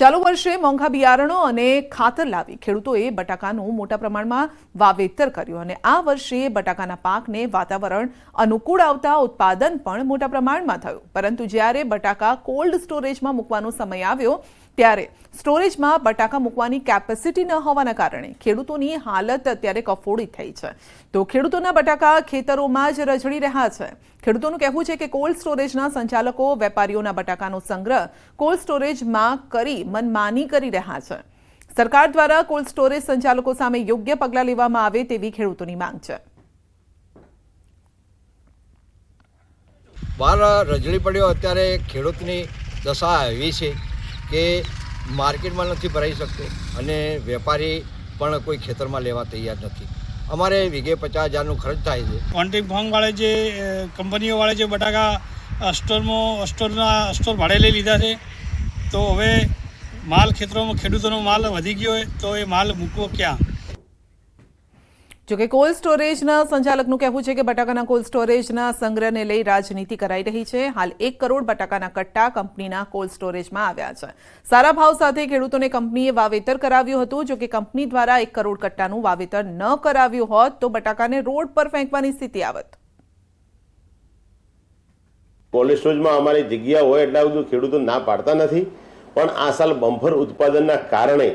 ચાલુ વર્ષે મોંઘા બિયારણો અને ખાતર લાવી ખેડૂતોએ બટાકાનું મોટા પ્રમાણમાં વાવેતર કર્યું અને આ વર્ષે બટાકાના પાકને વાતાવરણ અનુકૂળ આવતા ઉત્પાદન પણ મોટા પ્રમાણમાં થયું, પરંતુ જ્યારે બટાકા કોલ્ડ સ્ટોરેજમાં મૂકવાનો સમય આવ્યો ત્યારે સ્ટોરેજમાં બટાકા મૂકવાની કેપેસિટી ન હોવાના કારણે ખેડૂતોની હાલત અત્યારે કફોડી થઈ છે। તો ખેડૂતોના બટાકા ખેતરોમાં જ રઝળી રહ્યા છે। ખેડૂતોનું કહેવું છે કે કોલ્ડ સ્ટોરેજના સંચાલકો વેપારીઓના બટાકાનો સંગ્રહ કોલ્ડ સ્ટોરેજમાં કરી મનમાની કરી રહ્યા છે। સરકાર દ્વારા કોલ્ડ સ્ટોરેજ સંચાલકો સામે યોગ્ય પગલાં લેવામાં આવે તેવી ખેડૂતોની માંગ છે। બહાર રઝળી પડ્યો અત્યારે ખેડૂતની દશા એવી છે કે માર્કેટમાં નથી ભરાઈ શકતો અને વેપારી પણ કોઈ ખેતરમાં લેવા તૈયાર નથી। અમારે વીઘે 50,000નું ખર્ચ થાય છે। કોન્ટ્રાક્ટ ફાર્મ વાળે જે કંપનીઓ વાળે જે બટાકા સ્ટોર ભાડે લઈ લીધા છે, તો હવે માલ ખેતરોમાં ખેડૂતોનો માલ વધી ગયો હોય તો એ માલ મૂકવો ક્યાં? જોકે કોલ્ડ સ્ટોરેજના સંચાલકનું કહેવું છે કે બટાકાના કોલ્ડ સ્ટોરેજના સંગ્રહને લઈ રાજનીતિ કરાઈ રહી છે। હાલ 1 કરોડ બટાકાના કટ્ટા કંપનીના કોલ્ડ સ્ટોરેજમાં આવ્યા છે। સારા ભાવ સાથે ખેડૂતોને કંપનીએ વાવેતર કરાવ્યું હતું। જોકે કંપની દ્વારા 1 કરોડ કટ્ટાનું વાવેતર ન કરાવ્યું હોત તો બટાકાને રોડ પર ફેંકવાની સ્થિતિ આવત। કોલ્ડ સ્ટોરેજમાં અમારી જગ્યા હોય એટલા બધું ખેડૂતો ના પાડતા નથી, પણ આ સાલ બમ્પર ઉત્પાદનના કારણે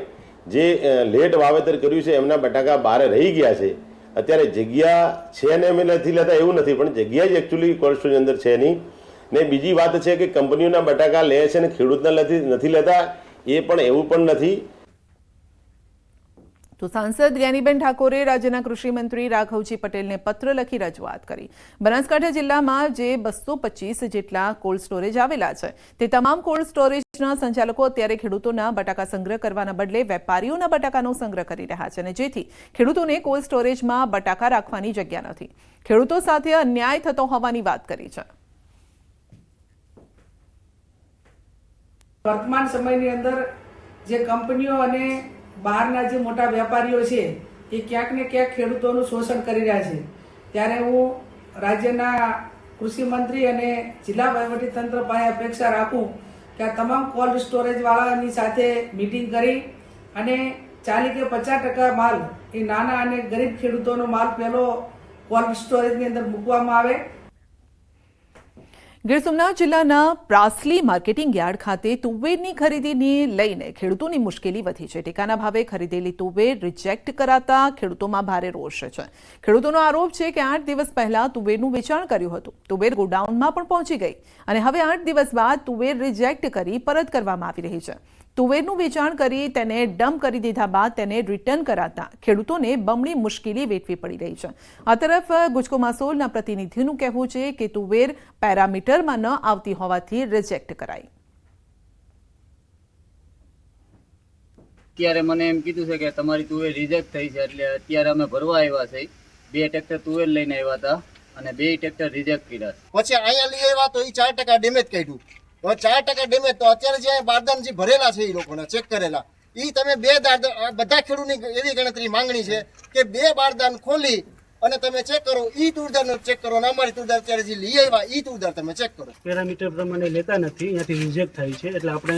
જે લેટ વાવેતર કર્યું છે એમના બટાકા બહાર રહી ગયા છે। અત્યારે જગ્યા છે ને અમે નથી લેતા એવું નથી, પણ જગ્યા જ એકચ્યુઅલી કોલ્ડ સ્ટોરેજ અંદર છે નહીં। ને બીજી વાત છે કે કંપનીઓના બટાકા લે છે ને ખેડૂતના નથી લેતા, એ પણ એવું પણ નથી। તો સાંસદ જ્ઞાનીબેન ઠાકોરે રાજ્યના કૃષિ મંત્રી રાઘવજી પટેલને પત્ર લખી રજૂઆત કરી। બનાસકાંઠા જિલ્લામાં જે 225 જેટલા કોલ્ડ સ્ટોરેજ આવેલા છે તે તમામ કોલ્ડ સ્ટોરેજના સંચાલકો અત્યારે ખેડૂતોના બટાકા સંગ્રહ કરવાના બદલે વેપારીઓના બટાકાનો સંગ્રહ કરી રહ્યા છે અને જેથી ખેડૂતોને કોલ્ડ સ્ટોરેજમાં બટાકા રાખવાની જગ્યા નથી। ખેડૂતો સાથે અન્યાય થતો હોવાની વાત કરી છે। વર્તમાન સમયની અંદર જે કંપનીઓ અને બહારના જે મોટા વેપારીઓ છે એ ક્યાંક ને ક્યાંક ખેડૂતોનું શોષણ કરી રહ્યા છે, ત્યારે હું રાજ્યના કૃષિ મંત્રી અને જિલ્લા વહીવટીતંત્ર પાસે અપેક્ષા રાખું કે આ તમામ કોલ્ડ સ્ટોરેજવાળાની સાથે મિટિંગ કરી અને 40 કે 50% માલ એ નાના અને ગરીબ ખેડૂતોનો માલ પહેલો કોલ્ડ સ્ટોરેજની અંદર મૂકવામાં આવે। ગીર સોમનાથ જિલ્લાના પ્રાસલી માર્કેટિંગ યાર્ડ ખાતે તુવેરની ખરીદીને લઈને ખેડૂતોની મુશ્કેલી વધી છે। ટેકાના ભાવે ખરીદેલી તુવેર રિજેક્ટ કરાતા ખેડૂતોમાં ભારે રોષ છે। ખેડૂતોનો આરોપ છે કે 8 દિવસ પહેલા તુવેરનું વેચાણ કર્યું હતું, તુવેર ગોડાઉનમાં પણ પહોંચી ગઈ અને હવે 8 દિવસ બાદ તુવેર રિજેક્ટ કરી પરત કરવામાં આવી રહી છે। તુવેરનું વેચાણ કરી તેને ડમ્પ કરી દીધા બાદ તેને રિટર્ન કરાતા ખેડૂતોને બમણી મુશ્કેલી વેઠવી પડી રહી છે। આ તરફ ગુજકો માસોલના પ્રતિનિધિનું કહેવું છે કે તુવેર પેરામીટરમાં ન આવતી હોવાથી રિજેક્ટ કરાઈ। અત્યારે મને એમ કીધું છે કે તમારી તુવેર રિજેક્ટ થઈ છે, એટલે અત્યારે અમે ભરવા આવ્યા છે। 2 ટ્રેક્ટર તુવેર લઈને આવ્યા હતા અને 2 ટ્રેક્ટર રિજેક્ટ કર્યા। પછી અહીંયા લઈ આવ્યા તો એ 4% ડેમેજ કાઢ્યું। હવે 4% ડેમેજ તો અત્યારે જે બારદાન જે ભરેલા છે એ લોકોના ચેક કરેલા, એ તમે બધા ખેડૂતની એવી ગણતરી માંગણી છે કે 2 બારદાન ખોલી અને તમે ચેક કરો, ઈ તુરદારનો ચેક કરો અને અમારી તુરદાર અત્યારે જે લઈ આવ્યા ઈ તુરદાર તમે ચેક કરો। પેરામીટર પ્રમાણે લેતા નથી, અહીંયાથી રિજેક્ટ થાય છે, એટલે આપણે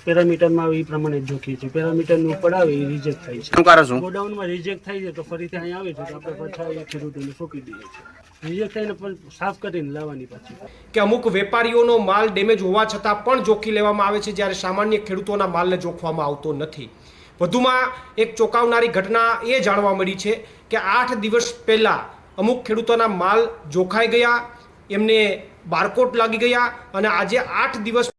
પેરામીટરમાં એ પ્રમાણે જ જોખીએ છીએ। પેરામીટરનું પડાવે એ રિજેક્ટ થાય છે। ગોડાઉનમાં રિજેક્ટ થાય છે તો ફરીથી અહીંયા આવે છે તો આપણે પાછા એ ખેડૂતોને સોંપી દઈએ છીએ। રિજેક્ટ થઈને પણ સાફ કરીને લાવવાની પાછી કે અમુક વેપારીઓનો માલ ડેમેજ હોવા છતાં પણ જોખી લેવામાં આવે છે, જ્યારે સામાન્ય ખેડૂતોના માલને જોખવામાં આવતો નથી। વધુમાં એક ચોંકાવનારી ઘટના એ જાણવા મળી છે કે 8 દિવસ પહેલાં અમુક ખેડૂતોના માલ જોખાઈ ગયા, એમને બારકોડ લાગી ગયા અને આજે 8 દિવસ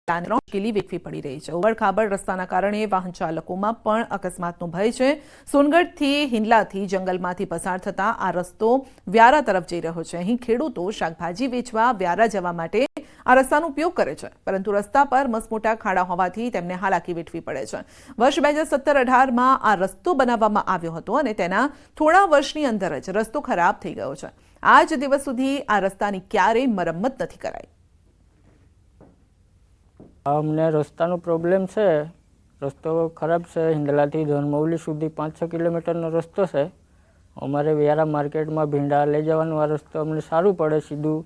મુશ્કેલી વેઠવી પડી રહી છે। ઉબડખાબડ રસ્તાના કારણે વાહન ચાલકોમાં પણ અકસ્માતનો ભય છે। સોનગઢથી હિંડલાથી જંગલમાંથી પસાર થતા આ રસ્તો વ્યારા તરફ જઈ રહ્યો છે। અહીં ખેડૂતો શાકભાજી વેચવા વ્યારા જવા માટે આ રસ્તાનો ઉપયોગ કરે છે, પરંતુ રસ્તા પર મસમોટા ખાડા હોવાથી તેમને હાલાકી વેઠવી પડે છે। વર્ષ 2017-18માં આ રસ્તો બનાવવામાં આવ્યો હતો અને તેના થોડા વર્ષની અંદર જ રસ્તો ખરાબ થઈ ગયો છે। આજ દિવસ સુધી આ રસ્તાની ક્યારેય મરમ્મત નથી કરાઈ। અમને રસ્તાનો પ્રોબ્લેમ છે, રસ્તો ખરાબ છે। હિંડલાથી ધનમૌલી સુધી 5-6 કિલોમીટરનો રસ્તો છે અમારે વ્યારા માર્કેટમાં ભીંડા લઈ જવાનું આ રસ્તો અમને સારું પડે સીધું,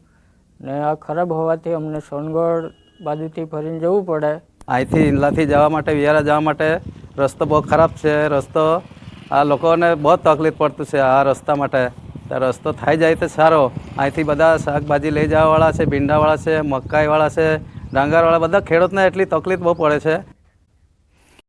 ને આ ખરાબ હોવાથી અમને સોનગઢ બાજુથી ફરીને જવું પડે. અહીંથી ઇંદલાથી જવા માટે, વ્યારા જવા માટે રસ્તો બહુ ખરાબ છે. રસ્તો આ લોકોને બહુ તકલીફ પડતું છે આ રસ્તા માટે. તો રસ્તો થઈ જાય તો સારો. અહીંથી બધા શાકભાજી લઈ જવાવાળા છે, ભીંડાવાળા છે, મકાઈવાળા છે, ડાંગરવાળા, બધા ખેડૂતને એટલી તકલીફ બહુ પડે છે.